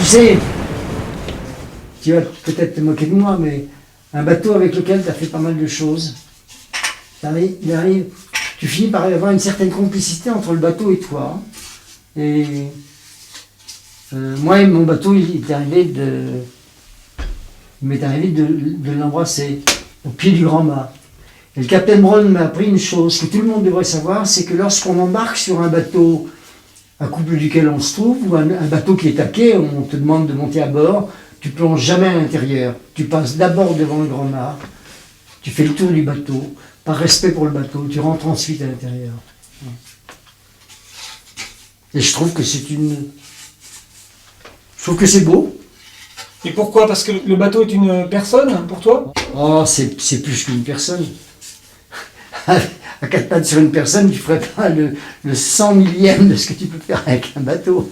sais, tu vas peut-être te moquer de moi, mais un bateau avec lequel tu as fait pas mal de choses, tu finis par avoir une certaine complicité entre le bateau et toi. Et moi, mon bateau, il m'est arrivé de l'embrasser au pied du grand mât. Et le capitaine Brown m'a appris une chose que tout le monde devrait savoir, c'est que lorsqu'on embarque sur un bateau à couple duquel on se trouve, ou un bateau qui est à quai, on te demande de monter à bord, tu plonges jamais à l'intérieur. Tu passes d'abord devant le grand mât, tu fais le tour du bateau, par respect pour le bateau, tu rentres ensuite à l'intérieur. Et je trouve que c'est beau. Et pourquoi? Parce que le bateau est une personne pour toi? Oh, c'est plus qu'une personne. À 4 pattes sur une personne, tu ne ferais pas le 100 millième de ce que tu peux faire avec un bateau.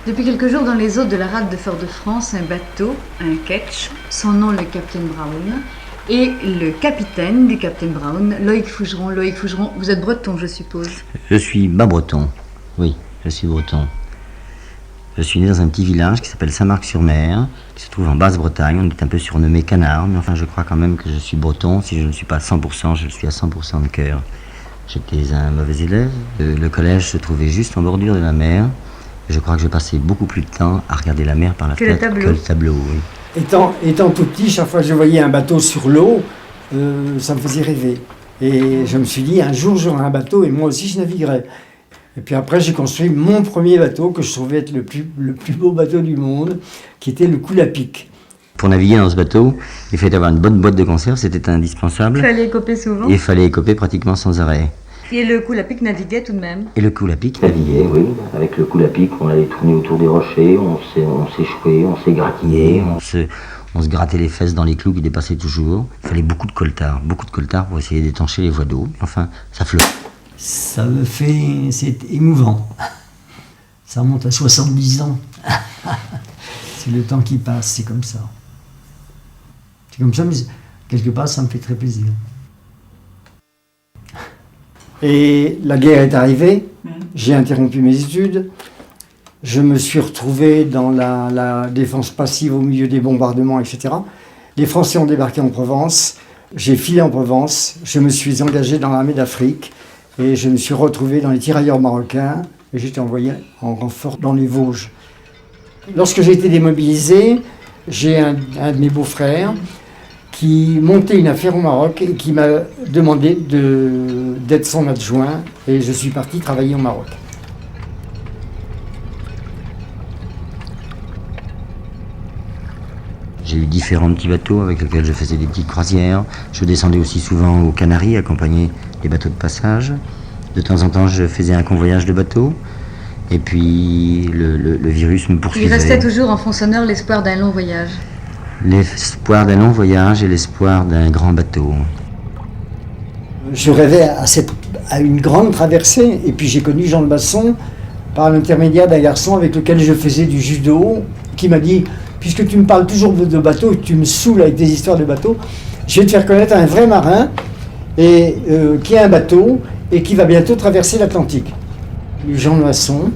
Depuis quelques jours, dans les eaux de la rade de Fort-de-France, un bateau, un ketch, son nom le Capitaine Brown, et le capitaine du Capitaine Brown, Loïc Fougeron. Loïc Fougeron, vous êtes breton, je suppose? Je suis bas breton, oui, je suis breton. Je suis né dans un petit village qui s'appelle Saint-Marc-sur-Mer, qui se trouve en Basse-Bretagne. On est un peu surnommé Canard, mais enfin je crois quand même que je suis breton. Si je ne suis pas à 100%, je le suis à 100% de cœur. J'étais un mauvais élève. Le collège se trouvait juste en bordure de la mer. Je crois que je passais beaucoup plus de temps à regarder la mer par la fenêtre que le tableau. Oui. Étant tout petit, chaque fois que je voyais un bateau sur l'eau, ça me faisait rêver. Et je me suis dit, un jour j'aurai un bateau et moi aussi je naviguerai. Et puis après, j'ai construit mon premier bateau que je trouvais être le plus beau bateau du monde, qui était le Coule à pic. Pour naviguer dans ce bateau, il fallait avoir une bonne boîte de conserve, c'était indispensable. Il fallait écoper souvent. Et il fallait écoper pratiquement sans arrêt. Et le Coule à pic naviguait tout de même. Et le Coule à pic naviguait, oui. Avec le Coule à pic, on allait tourner autour des rochers, on s'échouait, on s'égratignait, on se grattait les fesses dans les clous qui dépassaient toujours. Il fallait beaucoup de coltard pour essayer d'étancher les voies d'eau. Enfin, ça flottait. Ça me fait... c'est émouvant. Ça remonte à 70 ans. C'est le temps qui passe, c'est comme ça. C'est comme ça, mais quelque part, ça me fait très plaisir. Et la guerre est arrivée, j'ai interrompu mes études. Je me suis retrouvé dans la défense passive au milieu des bombardements, etc. Les Français ont débarqué en Provence. J'ai filé en Provence. Je me suis engagé dans l'armée d'Afrique. Et je me suis retrouvé dans les tirailleurs marocains et j'étais envoyé en renfort dans les Vosges. Lorsque j'ai été démobilisé, j'ai un de mes beaux-frères qui montait une affaire au Maroc et qui m'a demandé d'être son adjoint et je suis parti travailler au Maroc. J'ai eu différents petits bateaux avec lesquels je faisais des petites croisières. Je descendais aussi souvent aux Canaries, accompagner les bateaux de passage. De temps en temps, je faisais un convoyage de bateaux. Et puis, le virus me poursuivait. Il restait toujours en fond sonore l'espoir d'un long voyage. L'espoir d'un long voyage et l'espoir d'un grand bateau. Je rêvais à une grande traversée. Et puis, j'ai connu Jean de Basson par l'intermédiaire d'un garçon avec lequel je faisais du judo, qui m'a dit... Puisque tu me parles toujours de bateau, tu me saoules avec des histoires de bateau, je vais te faire connaître un vrai marin qui a un bateau et qui va bientôt traverser l'Atlantique. Jean Noisson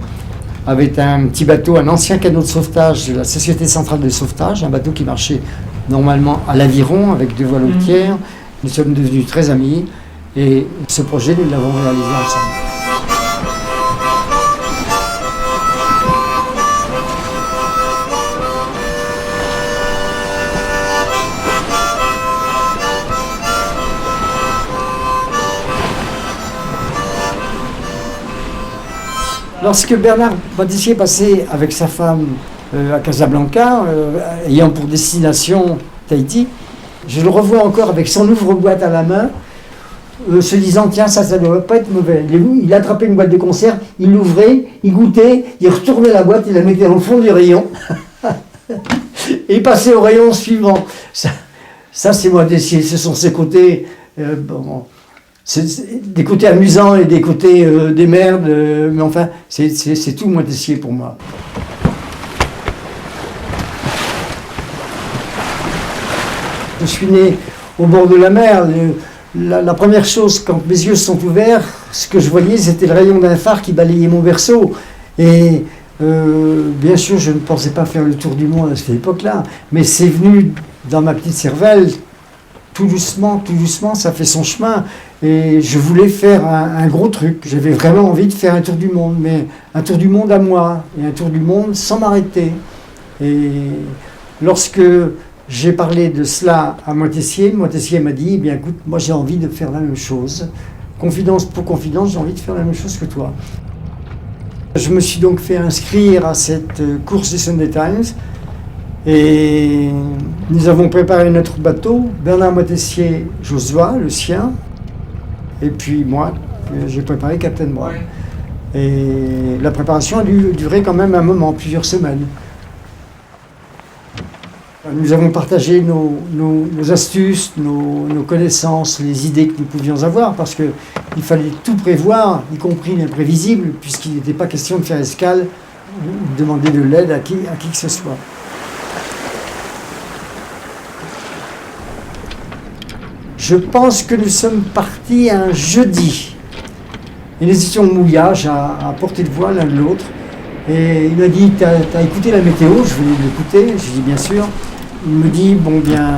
avait un petit bateau, un ancien canot de sauvetage de la Société Centrale de Sauvetage, un bateau qui marchait normalement à l'aviron avec 2 voiles hautières. Nous sommes devenus très amis et ce projet, nous l'avons réalisé ensemble. Lorsque Bernard Battissier est passé avec sa femme à Casablanca, ayant pour destination Tahiti, je le revois encore avec son ouvre-boîte à la main, se disant tiens, ça ne doit pas être mauvais. Il attrapait une boîte de conserve, il l'ouvrait, il goûtait, il retournait la boîte, il la mettait au fond du rayon et il passait au rayon suivant. Ça c'est Battissier, ce sont ses côtés... C'est des côtés amusants et des côtés des merdes, mais enfin, c'est tout Moitessier pour moi. Je suis né au bord de la mer. La première chose, quand mes yeux se sont ouverts, ce que je voyais, c'était le rayon d'un phare qui balayait mon berceau. Et bien sûr, je ne pensais pas faire le tour du monde à cette époque-là, mais c'est venu dans ma petite cervelle, tout doucement, ça fait son chemin. Et je voulais faire un gros truc. J'avais vraiment envie de faire un tour du monde, mais un tour du monde à moi, et un tour du monde sans m'arrêter. Et lorsque j'ai parlé de cela à Moitessier m'a dit, eh bien écoute, moi j'ai envie de faire la même chose. Confidence pour confidence, j'ai envie de faire la même chose que toi. Je me suis donc fait inscrire à cette course des Sunday Times et nous avons préparé notre bateau, Bernard Moitessier, Josua, le sien, et puis moi, j'ai préparé Captain Brown. Et la préparation a duré quand même un moment, plusieurs semaines. Nous avons partagé nos astuces, nos connaissances, les idées que nous pouvions avoir, parce qu'il fallait tout prévoir, y compris l'imprévisible, puisqu'il n'était pas question de faire escale ou de demander de l'aide à qui que ce soit. Je pense que nous sommes partis un jeudi. Et nous étions au mouillage, à portée de voile l'un de l'autre. Et il m'a dit, t'as écouté la météo? Je venais de l'écouter, je lui ai dit bien sûr. Il me dit, bon bien,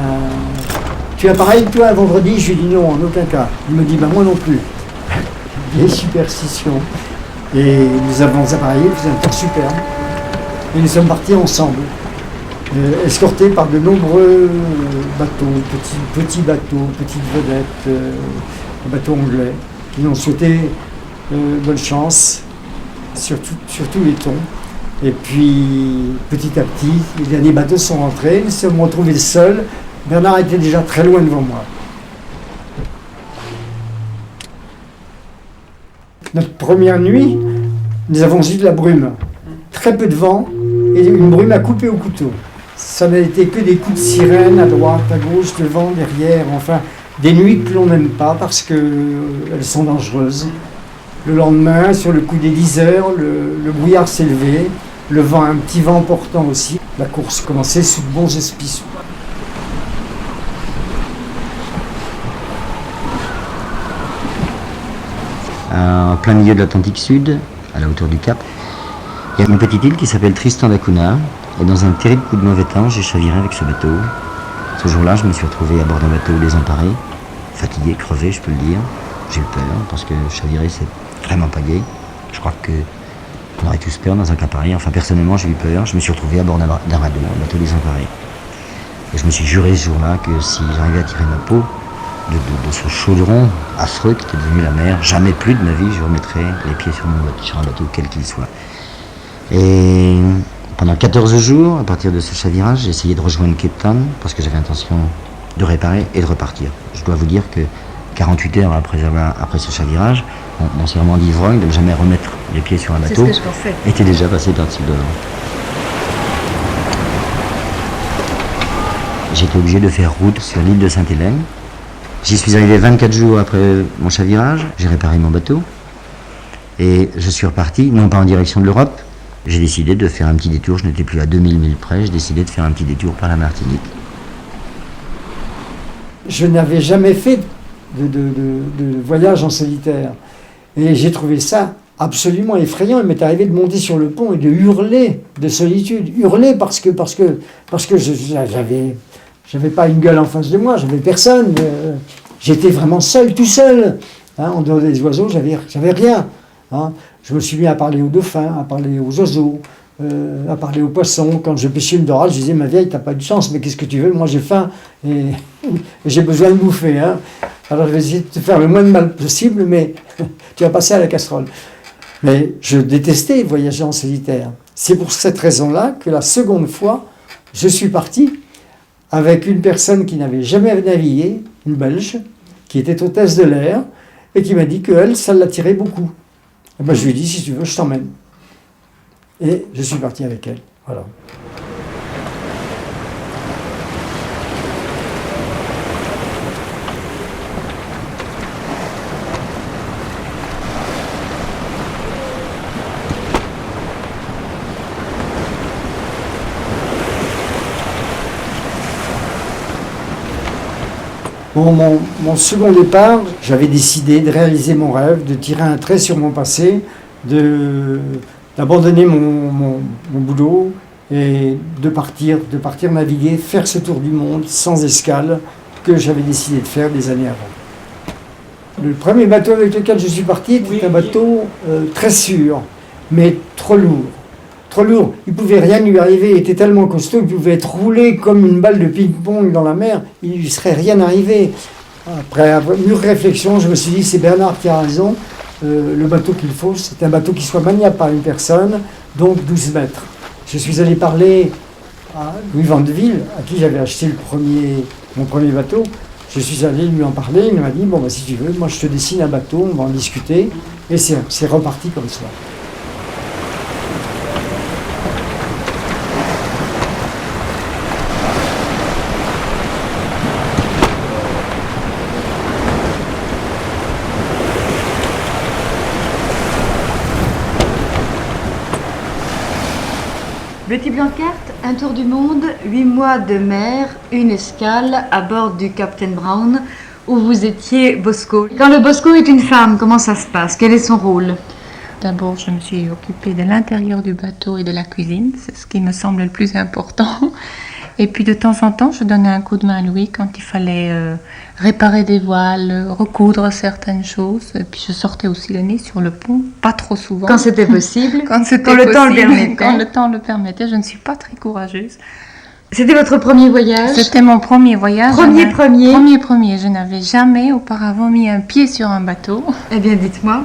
tu as pareil toi un vendredi? Je lui ai dit non, en aucun cas. Il me dit, ben moi non plus. Des superstitions. Et nous avons appareillé, il faisait un temps superbe. Et nous sommes partis ensemble, escortés par de nombreux bateaux, petits bateaux, petites vedettes, bateaux anglais, qui nous ont souhaité bonne chance sur tous les tons. Et puis, petit à petit, les derniers bateaux sont rentrés, nous sommes retrouvés seuls. Bernard était déjà très loin devant moi. Notre première nuit, nous avons eu de la brume. Très peu de vent et une brume à couper au couteau. Ça n'a été que des coups de sirène à droite, à gauche, devant, derrière, enfin, des nuits que l'on n'aime pas parce qu'elles sont dangereuses. Le lendemain, sur le coup des 10 heures, le brouillard s'est levé, le vent, un petit vent portant aussi. La course commençait sous de bons auspices. En plein milieu de l'Atlantique Sud, à la hauteur du Cap, il y a une petite île qui s'appelle Tristan d'Acunha. Et dans un terrible coup de mauvais temps, j'ai chaviré avec ce bateau. Ce jour-là, je me suis retrouvé à bord d'un bateau désemparé, fatigué, crevé, je peux le dire. J'ai eu peur, parce que chavirer, c'est vraiment pas gai. Je crois qu'on aurait tous peur dans un cas pareil. Enfin, personnellement, j'ai eu peur. Je me suis retrouvé à bord d'un radeau, un bateau désemparé. Et je me suis juré ce jour-là que si j'arrivais à tirer ma peau de ce chaudron affreux qui était devenu la mer, jamais plus de ma vie, je remettrais les pieds sur un bateau, quel qu'il soit. Et pendant 14 jours, à partir de ce chavirage, j'ai essayé de rejoindre Cape Town parce que j'avais intention de réparer et de repartir. Je dois vous dire que 48 heures après ce chavirage, mon serment d'ivrogne de ne jamais remettre les pieds sur un bateau était déjà passé par-dessus le devant. J'étais obligé de faire route sur l'île de Sainte-Hélène. J'y suis arrivé 24 jours après mon chavirage, j'ai réparé mon bateau et je suis reparti, non pas en direction de l'Europe. J'ai décidé de faire un petit détour, je n'étais plus à 2000 milles près, j'ai décidé de faire un petit détour par la Martinique. Je n'avais jamais fait de voyage en solitaire. Et j'ai trouvé ça absolument effrayant. Il m'est arrivé de monter sur le pont et de hurler de solitude. Hurler parce que j'avais pas une gueule en face de moi, j'avais personne. J'étais vraiment seul, tout seul. Hein, en dehors des oiseaux, j'avais rien. Hein. Je me suis mis à parler aux dauphins, à parler aux oiseaux, à parler aux poissons. Quand je pêchais une dorade, je disais, ma vieille, t'as pas de chance, mais qu'est-ce que tu veux? Moi j'ai faim et j'ai besoin de bouffer. Hein. Alors je vais essayer de te faire le moins de mal possible, mais tu vas passer à la casserole. Mais je détestais voyager en solitaire. C'est pour cette raison-là que la seconde fois, je suis parti avec une personne qui n'avait jamais navigué, une Belge, qui était hôtesse de l'air, et qui m'a dit qu'elle, ça l'attirait beaucoup. Et ben, je lui ai dit, si tu veux, je t'emmène. Et je suis parti avec elle. Voilà. Bon, mon second départ, j'avais décidé de réaliser mon rêve, de tirer un trait sur mon passé, de d'abandonner mon boulot et de partir naviguer, faire ce tour du monde sans escale que j'avais décidé de faire des années avant. Le premier bateau avec lequel je suis parti était un bateau très sûr, mais trop lourd. Trop lourd, il ne pouvait rien lui arriver, il était tellement costaud, il pouvait être roulé comme une balle de ping-pong dans la mer, il ne lui serait rien arrivé. Après une réflexion, je me suis dit, c'est Bernard qui a raison, le bateau qu'il faut, c'est un bateau qui soit maniable par une personne, donc 12 mètres. Je suis allé parler à Louis Vandeville, à qui j'avais acheté mon premier bateau. Je suis allé lui en parler, il m'a dit, bon, bah, si tu veux, moi je te dessine un bateau, on va en discuter, et c'est reparti comme ça. Betty Blancart, un tour du monde, 8 mois de mer, une escale à bord du Captain Brown où vous étiez Bosco. Quand le Bosco est une femme, comment ça se passe? Quel est son rôle? D'abord, je me suis occupée de l'intérieur du bateau et de la cuisine, c'est ce qui me semble le plus important. Et puis de temps en temps, je donnais un coup de main à Louis quand il fallait réparer des voiles, recoudre certaines choses. Et puis je sortais aussi le nez sur le pont, pas trop souvent. Quand c'était possible. Quand le temps le permettait. Quand le temps le permettait, je ne suis pas très courageuse. C'était votre premier voyage? C'était mon premier voyage. Premier. Je n'avais jamais auparavant mis un pied sur un bateau. Eh bien, dites-moi.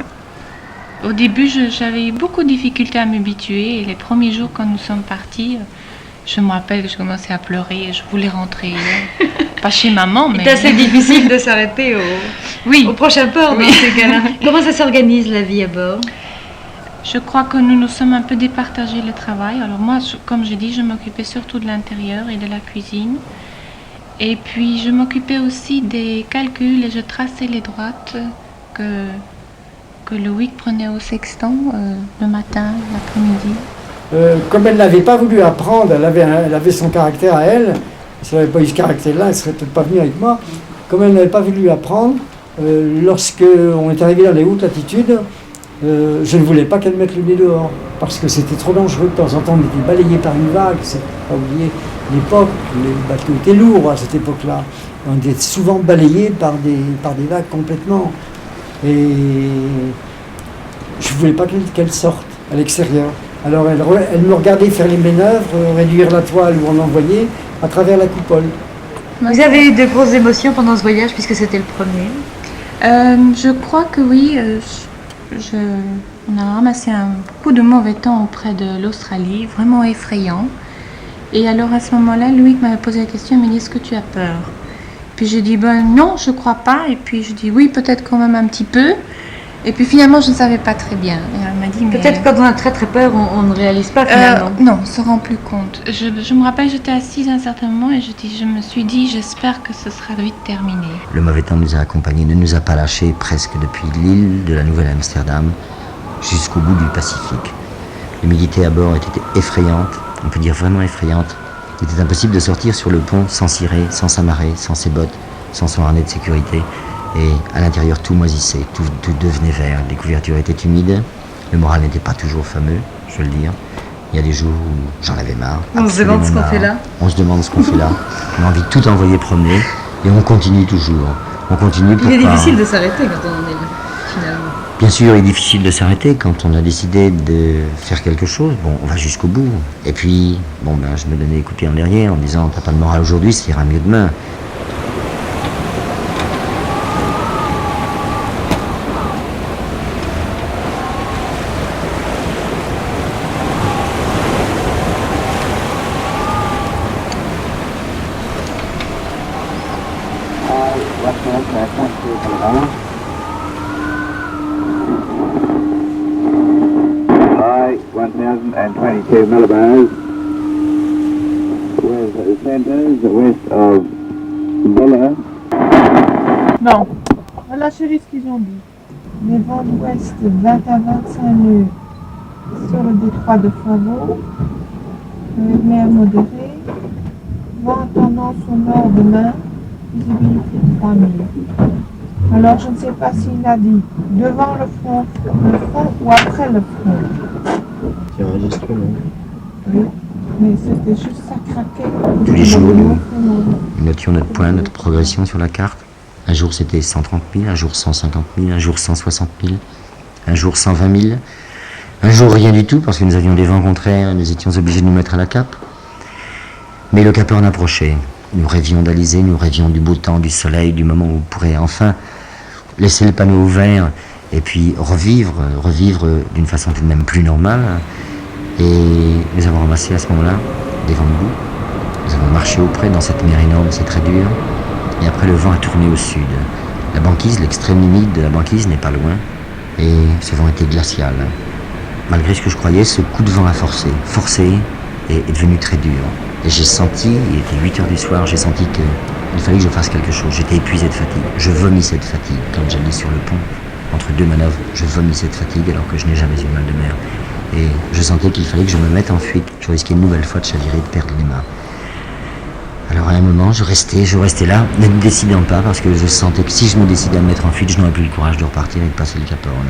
Au début, j'avais eu beaucoup de difficultés à m'habituer. Et les premiers jours, quand nous sommes partis, je me rappelle que je commençais à pleurer et je voulais rentrer. Pas chez maman, mais... C'est assez difficile de s'arrêter au prochain port dans ces cas-là. Comment ça s'organise la vie à bord? Je crois que nous sommes un peu départagés le travail. Alors moi, comme j'ai dit, je m'occupais surtout de l'intérieur et de la cuisine. Et puis je m'occupais aussi des calculs et je traçais les droites que Loïc prenait au sextant le matin, l'après-midi. Comme elle n'avait pas voulu apprendre, elle avait son caractère à elle. Si elle n'avait pas eu ce caractère-là, elle ne serait peut-être pas venue avec moi. Comme elle n'avait pas voulu apprendre, lorsqu'on est arrivé dans les hautes latitudes, je ne voulais pas qu'elle mette le nez dehors, parce que c'était trop dangereux. De temps en temps, on était balayé par une vague. Il ne faut pas oublier l'époque, les bateaux étaient lourds à cette époque-là. On était souvent balayé par des vagues complètement. Et je ne voulais pas qu'elle sorte à l'extérieur. Alors elle me regardait faire les manœuvres, réduire la toile où on envoyait à travers la coupole. Vous avez eu de grosses émotions pendant ce voyage puisque c'était le premier? Je crois que oui. On a ramassé beaucoup de mauvais temps auprès de l'Australie, vraiment effrayant. Et alors à ce moment-là, Loïc m'avait posé la question, il m'a dit, est-ce que tu as peur? Puis j'ai dit, non, je crois pas. Et puis je dis, oui, peut-être quand même un petit peu. Et puis finalement, je ne savais pas très bien. Et elle m'a dit, peut-être quand on a très très peur, on ne réalise pas finalement. Non, on ne se rend plus compte. Je me rappelle, j'étais assise à un certain moment et je me suis dit, j'espère que ce sera vite terminé. Le mauvais temps nous a accompagnés, ne nous a pas lâchés presque depuis l'île de la Nouvelle-Amsterdam jusqu'au bout du Pacifique. L'humidité à bord était effrayante, on peut dire vraiment effrayante. Il était impossible de sortir sur le pont sans cirer, sans s'amarrer, sans ses bottes, sans son harnais de sécurité. Et à l'intérieur, tout moisissait, tout devenait vert, les couvertures étaient humides, le moral n'était pas toujours fameux, je veux le dire. Il y a des jours où j'en avais marre. On se demande ce qu'on fait là. On se demande ce qu'on fait là. On a envie de tout envoyer promener et on continue toujours. On continue. Il est difficile de s'arrêter quand on en est là, finalement. Bien sûr, il est difficile de s'arrêter quand on a décidé de faire quelque chose. Bon, on va jusqu'au bout. Et puis, je me donnais écouter en derrière en disant, t'as pas de morale aujourd'hui, ça ira mieux demain. High 1022 millibars. With the centers west of Bulla. Non. Voilà chérie ce qu'ils ont dit. Les vents d'ouest 20 à 25 nœuds sur le détroit de Favreau. Mer modérée. Vent tendance au nord demain. Visibilité de 3000. Alors je ne sais pas s'il a dit devant le front ou après le front. qui enregistre, non? Oui, mais c'était juste ça craquait. Tous les jours, nous notions notre point, notre progression sur la carte. Un jour c'était 130 000, un jour 150 000, un jour 160 000, un jour 120 000. Un jour rien du tout parce que nous avions des vents contraires et nous étions obligés de nous mettre à la cape. Mais le Cap Horn approchait. Nous rêvions d'Alizé, nous rêvions du beau temps, du soleil, du moment où on pourrait enfin laisser le panneau ouvert et puis revivre d'une façon tout de même plus normale. Et nous avons ramassé à ce moment-là des vents de boue. Nous avons marché auprès dans cette mer énorme, c'est très dur. Et après le vent a tourné au sud. La banquise, l'extrême limite de la banquise n'est pas loin. Et ce vent était glacial. Malgré ce que je croyais, ce coup de vent a forcé et est devenu très dur. Et j'ai senti, il était 8 heures du soir, j'ai senti qu'il fallait que je fasse quelque chose. J'étais épuisé de fatigue. Je vomis cette fatigue quand j'allais sur le pont. Entre deux manœuvres, je vomis cette fatigue alors que je n'ai jamais eu mal de mer. Et je sentais qu'il fallait que je me mette en fuite. Je risquais une nouvelle fois de chavirer, de perdre les mains. Alors à un moment, je restais là, ne me décidant pas, parce que je sentais que si je me décidais à me mettre en fuite, je n'aurais plus le courage de repartir et de passer le Cap Horn.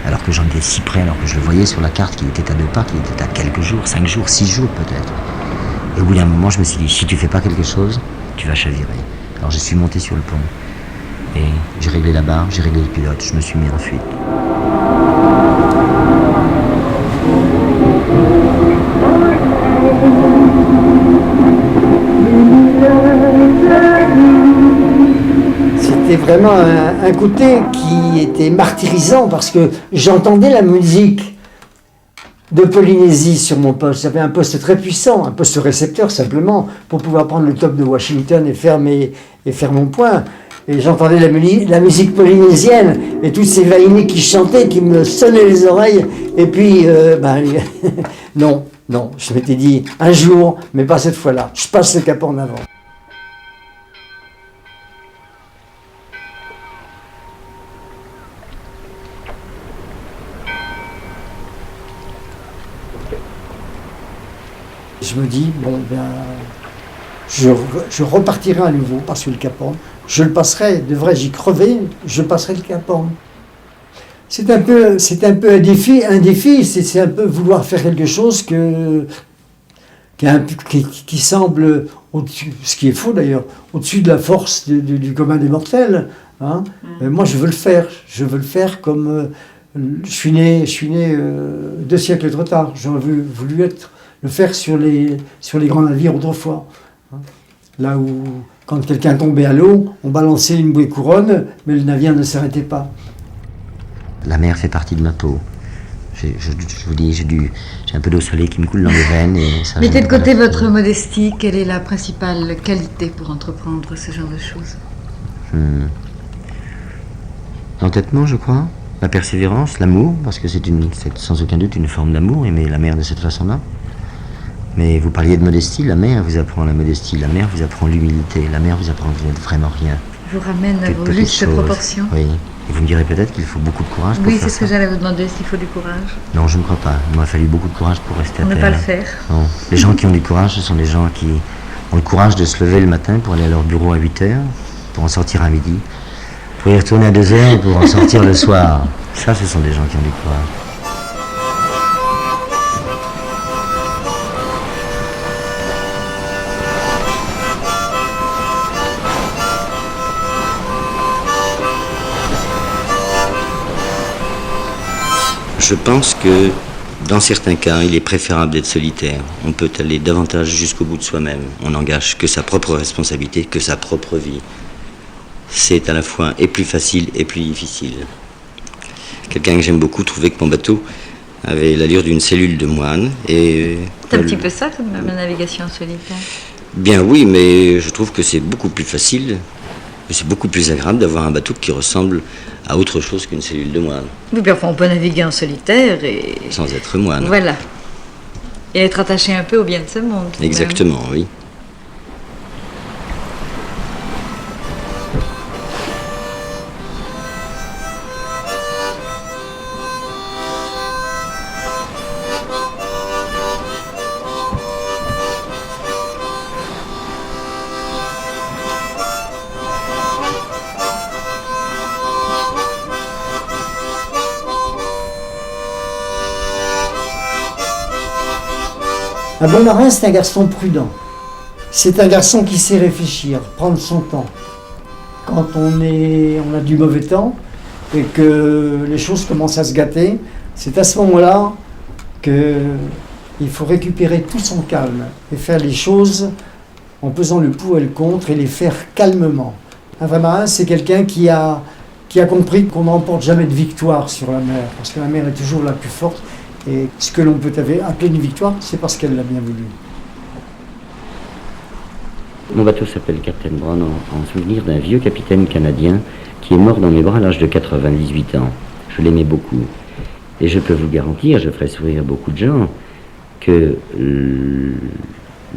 Alors que j'en étais si près, alors que je le voyais sur la carte qu'il était à 2 pas, qu'il était à quelques jours, 5 jours, 6 jours peut-être. Et au bout d'un moment, je me suis dit, si tu fais pas quelque chose, tu vas chavirer. Alors je suis monté sur le pont. Et j'ai réglé la barre, j'ai réglé le pilote, je me suis mis en fuite. C'était vraiment un côté qui était martyrisant parce que j'entendais la musique de Polynésie sur mon poste. J'avais un poste très puissant, un poste récepteur simplement, pour pouvoir prendre le top de Washington et faire mon point. Et j'entendais la musique polynésienne et tous ces vaïnés qui chantaient, qui me sonnaient les oreilles. Et puis, non, je m'étais dit, un jour, mais pas cette fois-là, je passe le Cap Horn avant. Je me dis, je repartirai à nouveau parce que le Cap Horn, je le passerai, devrais-je y crever, je passerai le Cap Horn. C'est un peu un défi, c'est un peu vouloir faire quelque chose qui semble au-dessus, ce qui est faux d'ailleurs, au-dessus de la force du commun des mortels. Hein. Moi je veux le faire comme je suis né 2 siècles trop tard. J'aurais voulu le faire sur les grands navires autrefois. Hein. Là où, quand quelqu'un tombait à l'eau, on balançait une bouée couronne, mais le navire ne s'arrêtait pas. La mer fait partie de ma peau. Je vous dis, j'ai un peu d'eau salée qui me coule dans les veines. Et ça, mettez de côté votre modestie. Quelle est la principale qualité pour entreprendre ce genre de choses? L'entêtement, je crois. La persévérance, l'amour, parce que c'est sans aucun doute une forme d'amour, aimer la mer de cette façon-là. Mais vous parliez de modestie, la mer vous apprend la modestie, la mer vous apprend l'humilité, la mer vous apprend que vous n'êtes vraiment rien. Je vous ramène à vos justes proportions. Oui, et vous me direz peut-être qu'il faut beaucoup de courage pour faire ça. Oui, c'est ce que j'allais vous demander, s'il faut du courage. Non, je ne crois pas. Il m'a fallu beaucoup de courage pour rester à terre. Ne pas le faire. Non. Les gens qui ont du courage, ce sont des gens qui ont le courage de se lever le matin pour aller à leur bureau à 8h, pour en sortir à midi, pour y retourner à 2h et pour en sortir le soir. Ça, ce sont des gens qui ont du courage. Je pense que dans certains cas, il est préférable d'être solitaire. On peut aller davantage jusqu'au bout de soi-même. On n'engage que sa propre responsabilité, que sa propre vie. C'est à la fois et plus facile et plus difficile. Quelqu'un que j'aime beaucoup trouvait que mon bateau avait l'allure d'une cellule de moine. C'est un petit peu ça, tout de même, la navigation en solitaire. Bien oui, mais je trouve que c'est beaucoup plus facile, et c'est beaucoup plus agréable d'avoir un bateau qui ressemble à autre chose qu'une cellule de moine. Oui, bien enfin, on peut naviguer en solitaire et... Sans être moine. Voilà. Et être attaché un peu au bien de ce monde. Exactement, même. Oui. Un bon marin, c'est un garçon prudent. C'est un garçon qui sait réfléchir, prendre son temps. Quand on a du mauvais temps et que les choses commencent à se gâter, c'est à ce moment-là qu'il faut récupérer tout son calme et faire les choses en pesant le pour et le contre et les faire calmement. Un vrai marin, c'est quelqu'un qui a compris qu'on n'emporte jamais de victoire sur la mer, parce que la mer est toujours la plus forte, et ce que l'on peut appeler une victoire, c'est parce qu'elle l'a bien voulu. Mon bateau s'appelle Captain Brown en souvenir d'un vieux capitaine canadien qui est mort dans mes bras à l'âge de 98 ans. Je l'aimais beaucoup. Et je peux vous garantir, je ferai sourire beaucoup de gens, que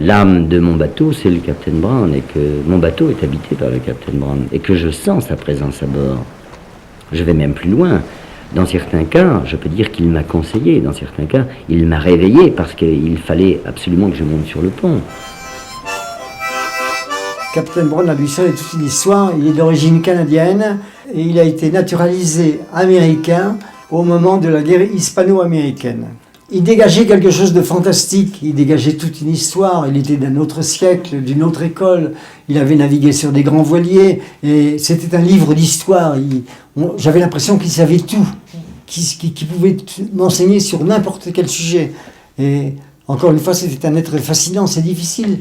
l'âme de mon bateau, c'est le Captain Brown, et que mon bateau est habité par le Captain Brown, et que je sens sa présence à bord. Je vais même plus loin. Dans certains cas, je peux dire qu'il m'a conseillé. Dans certains cas, il m'a réveillé parce qu'il fallait absolument que je monte sur le pont. Captain Brown, à lui seul, est toute une histoire. Il est d'origine canadienne et il a été naturalisé américain au moment de la guerre hispano-américaine. Il dégageait quelque chose de fantastique, il dégageait toute une histoire, il était d'un autre siècle, d'une autre école, il avait navigué sur des grands voiliers, et c'était un livre d'histoire. J'avais l'impression qu'il savait tout, qu'il pouvait m'enseigner sur n'importe quel sujet. Et encore une fois, c'était un être fascinant, c'est difficile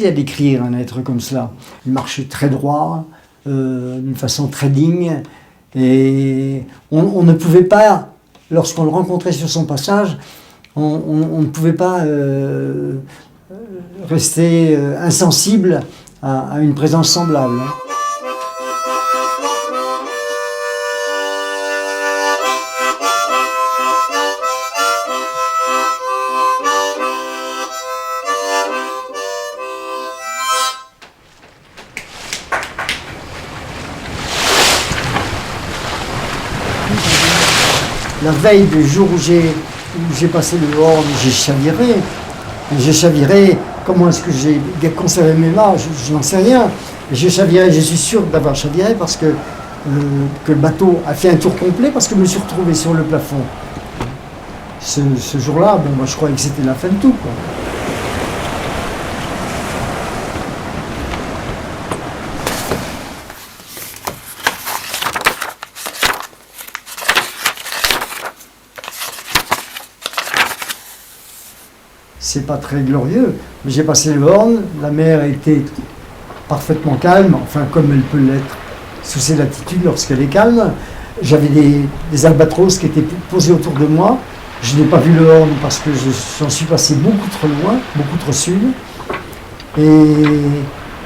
à décrire un être comme cela. Il marchait très droit, d'une façon très digne, et on ne pouvait pas... Lorsqu'on le rencontrait sur son passage, on ne pouvait pas rester insensible à une présence semblable. La veille du jour où j'ai passé le Horn, j'ai chaviré. J'ai chaviré, comment est-ce que j'ai conservé mes mâts, je n'en sais rien. J'ai chaviré, je suis sûr d'avoir chaviré parce que le bateau a fait un tour complet parce que je me suis retrouvé sur le plafond. Ce jour-là, bon, moi je croyais que c'était la fin de tout, quoi. C'est pas très glorieux, mais j'ai passé le Horn, la mer était parfaitement calme, enfin comme elle peut l'être sous ces latitudes lorsqu'elle est calme. J'avais des albatros qui étaient posés autour de moi. Je n'ai pas vu le Horn parce que j'en suis passé beaucoup trop loin, beaucoup trop sud. Et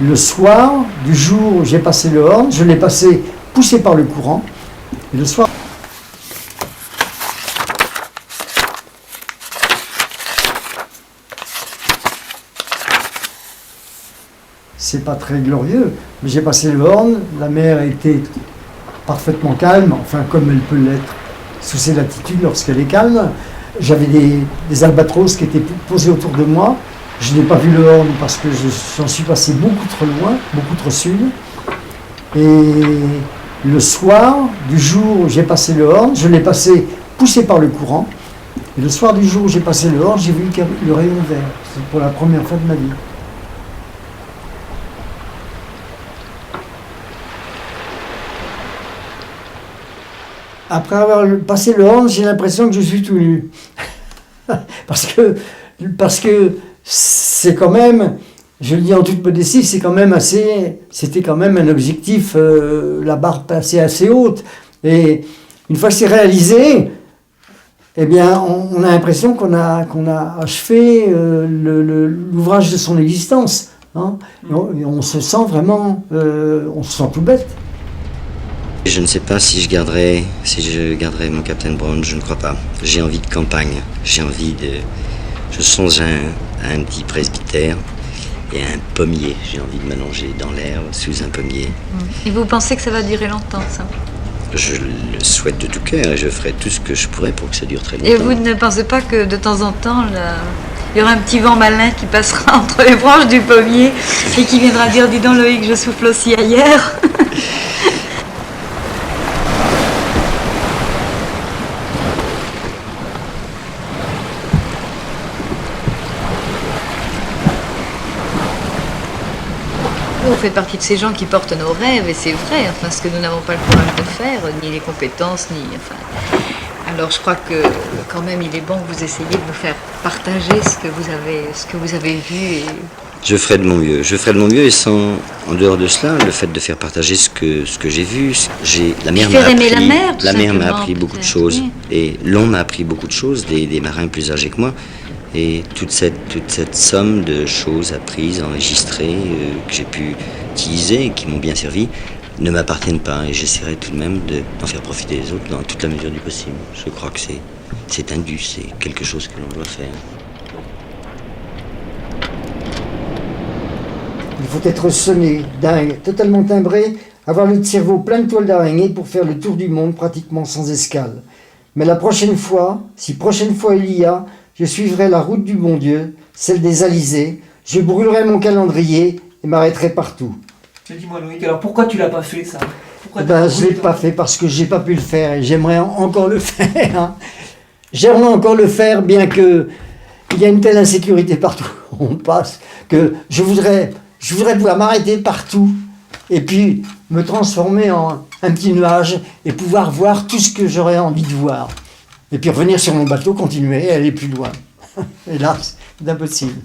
le soir du jour où j'ai passé le Horn, je l'ai passé poussé par le courant. Et le soir, c'est pas très glorieux, mais j'ai passé le Horn, la mer était parfaitement calme, enfin comme elle peut l'être sous ces latitudes lorsqu'elle est calme. J'avais des albatros qui étaient posés autour de moi. Je n'ai pas vu le Horn parce que j'en suis passé beaucoup trop loin, beaucoup trop sud. Et le soir du jour où j'ai passé le Horn, je l'ai passé poussé par le courant. Et le soir du jour où j'ai passé le Horn, j'ai vu le rayon vert. C'est pour la première fois de ma vie. Après avoir passé le Horn, j'ai l'impression que je suis tout nu. parce que c'est quand même, je le dis en toute modestie, c'était quand même un objectif, la barre passée assez haute. Et une fois que c'est réalisé, eh bien, on a l'impression qu'on a achevé l'ouvrage de son existence. Hein. Et on se sent vraiment, on se sent tout bête. Je ne sais pas si je garderai mon Captain Brown, je ne crois pas. J'ai envie de campagne, je songe à un petit presbytère et à un pommier. J'ai envie de m'allonger dans l'herbe sous un pommier. Et vous pensez que ça va durer longtemps, ça? Je le souhaite de tout cœur et je ferai tout ce que je pourrai pour que ça dure très longtemps. Et vous ne pensez pas que de temps en temps, il y aura un petit vent malin qui passera entre les branches du pommier et qui viendra dire « Dis donc Loïc, je souffle aussi ailleurs » vous faites partie de ces gens qui portent nos rêves, et c'est vrai, enfin, ce que nous n'avons pas le courage de faire, ni les compétences, ni... Enfin... Alors je crois que quand même il est bon que vous essayiez de nous faire partager ce que vous avez vu. Et... Je ferai de mon mieux. Je ferai de mon mieux et en dehors de cela, le fait de faire partager ce que j'ai vu, la mer m'a appris beaucoup de choses. Oui. Et l'on m'a appris beaucoup de choses, des marins plus âgés que moi. Et toute cette somme de choses apprises, enregistrées, que j'ai pu utiliser et qui m'ont bien servi, ne m'appartiennent pas. Et j'essaierai tout de même d'en faire profiter les autres dans toute la mesure du possible. Je crois que c'est indu, c'est quelque chose que l'on doit faire. Il faut être sonné, dingue, totalement timbré, avoir le cerveau plein de toiles d'araignée pour faire le tour du monde pratiquement sans escale. Mais la prochaine fois, si prochaine fois il y a, je suivrai la route du bon Dieu, celle des alizés, je brûlerai mon calendrier et m'arrêterai partout. Mais dis-moi Loïc, alors pourquoi tu l'as pas fait ça? Pourquoi Je ne l'ai pas fait parce que j'ai pas pu le faire et j'aimerais encore le faire. Hein. J'aimerais encore le faire bien que il y a une telle insécurité partout où on passe que je voudrais pouvoir m'arrêter partout et puis me transformer en un petit nuage et pouvoir voir tout ce que j'aurais envie de voir. Et puis revenir sur mon bateau, continuer et aller plus loin. Et là, c'est impossible.